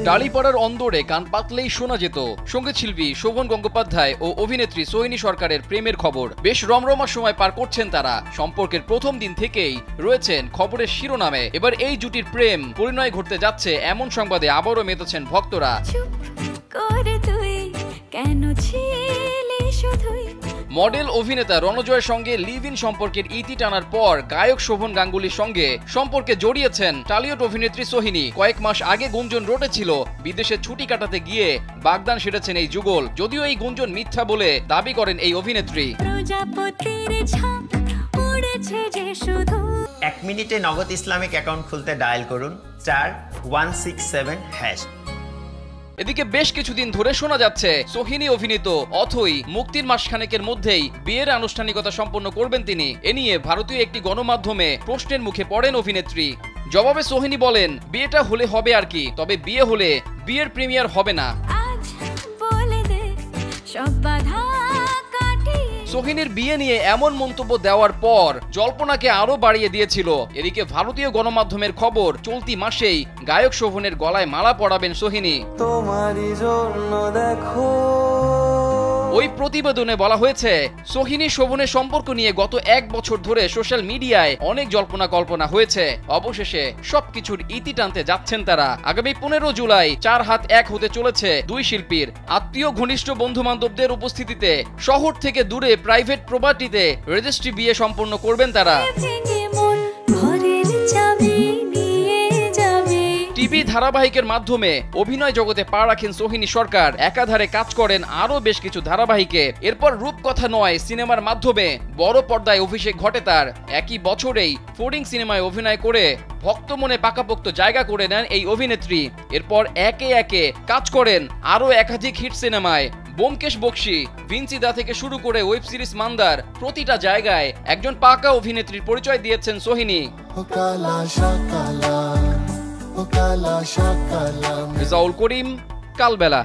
টালিপাড়ার অন্দরে কান পাতলেই শোনা যেত সঙ্গীত শিল্পী শোভন গঙ্গোপাধ্যায় ও অভিনেত্রী সোহিনী সরকারের প্রেমের খবর। বেশ রমরমা সময় পার করছেন তারা। সম্পর্কের প্রথম দিন থেকেই রয়েছেন খবরের শিরোনামে। এবার এই জুটির প্রেম পরিণয় ঘটতে যাচ্ছে এমন সংবাদে আবারও মেতেছেন ভক্তরা। মডেল অভিনেতা রণজয়ের সঙ্গে লিভ ইন সম্পর্কের ইতি টানার পর গায়ক শোভন গাঙ্গুলির সঙ্গে সম্পর্কে জড়িয়েছেন টালিউড অভিনেত্রী সোহিনী। কয়েক মাস আগে গুঞ্জন রটেছিল বিদেশে ছুটি কাটাতে গিয়ে বাগদান সেরেছেন এই যুগল। যদিও এই গুঞ্জন মিথ্যা বলে দাবি করেন এই অভিনেত্রী। 1 মিনিটে নগদ ইসলামিক অ্যাকাউন্ট খুলতে ডায়াল করুন *167#। এদিকে বেশ কিছুদিন ধরে শোনা যাচ্ছে সোহিনী অভিনীত অথই মুক্তির মাসখানেকের মধ্যেই বিয়ের আনুষ্ঠানিকতা সম্পন্ন করবেন তিনি। এ নিয়ে ভারতীয় একটি গণমাধ্যমে প্রশ্নের মুখে পড়েন অভিনেত্রী। জবাবে সোহিনী বলেন, বিয়েটা হলে হবে আর কি, তবে বিয়ে হলে বিয়ের প্রিমিয়ার হবে না। সোহিনীর বিয়ে নিয়ে এমন মন্তব্য দেওয়ার পর জল্পনাকে আরো বাড়িয়ে দিয়েছিল। এদিকে ভারতীয় গণমাধ্যমের খবর, চলতি মাসেই গায়ক শোভনের গলায় মালা পরাবেন সোহিনী। ওই প্রতিবেদনে বলা হয়েছে, সোহিনী শোভনের সম্পর্ক নিয়ে গত 1 বছর ধরে সোশ্যাল মিডিয়ায় অনেক জল্পনা কল্পনা হয়েছে। অবশেষে সবকিছুর ইতি টানতে যাচ্ছেন তারা। আগামী 15 জুলাই 4 হাত 1 হতে চলেছে দুই শিল্পীর। আত্মীয় ঘনিষ্ঠ বন্ধু বান্ধবদের উপস্থিতিতে শহর থেকে দূরে প্রাইভেট প্রপার্টিতে রেজিস্ট্রি বিয়ে সম্পন্ন করবেন তারা। টিভি ধারাবাহিকের মাধ্যমে অভিনয় জগতে পা রাখেন সোহিনী সরকার। একাধারে কাজ করেন আরো বেশ কিছু ধারাবাহিকে। এরপর রূপকথা নয় সিনেমার মাধ্যমে বড় পর্দায় অভিষেক ঘটে তার। একই বছরেই ফোর্ডিং সিনেমায় অভিনয় করে ভক্ত মনে পাকাপোক্ত জায়গা করে নেন এই অভিনেত্রী। এরপর একে একে কাজ করেন আরো একাধিক হিট সিনেমায়। ব্যোমকেশ বক্সী, ভিঞ্চি দা থেকে শুরু করে ওয়েব সিরিজ মান্দার, প্রতিটা জায়গায় একজন পাকা অভিনেত্রীর পরিচয় দিয়েছেন সোহিনী। রেজাউল করিম, কালবেলা।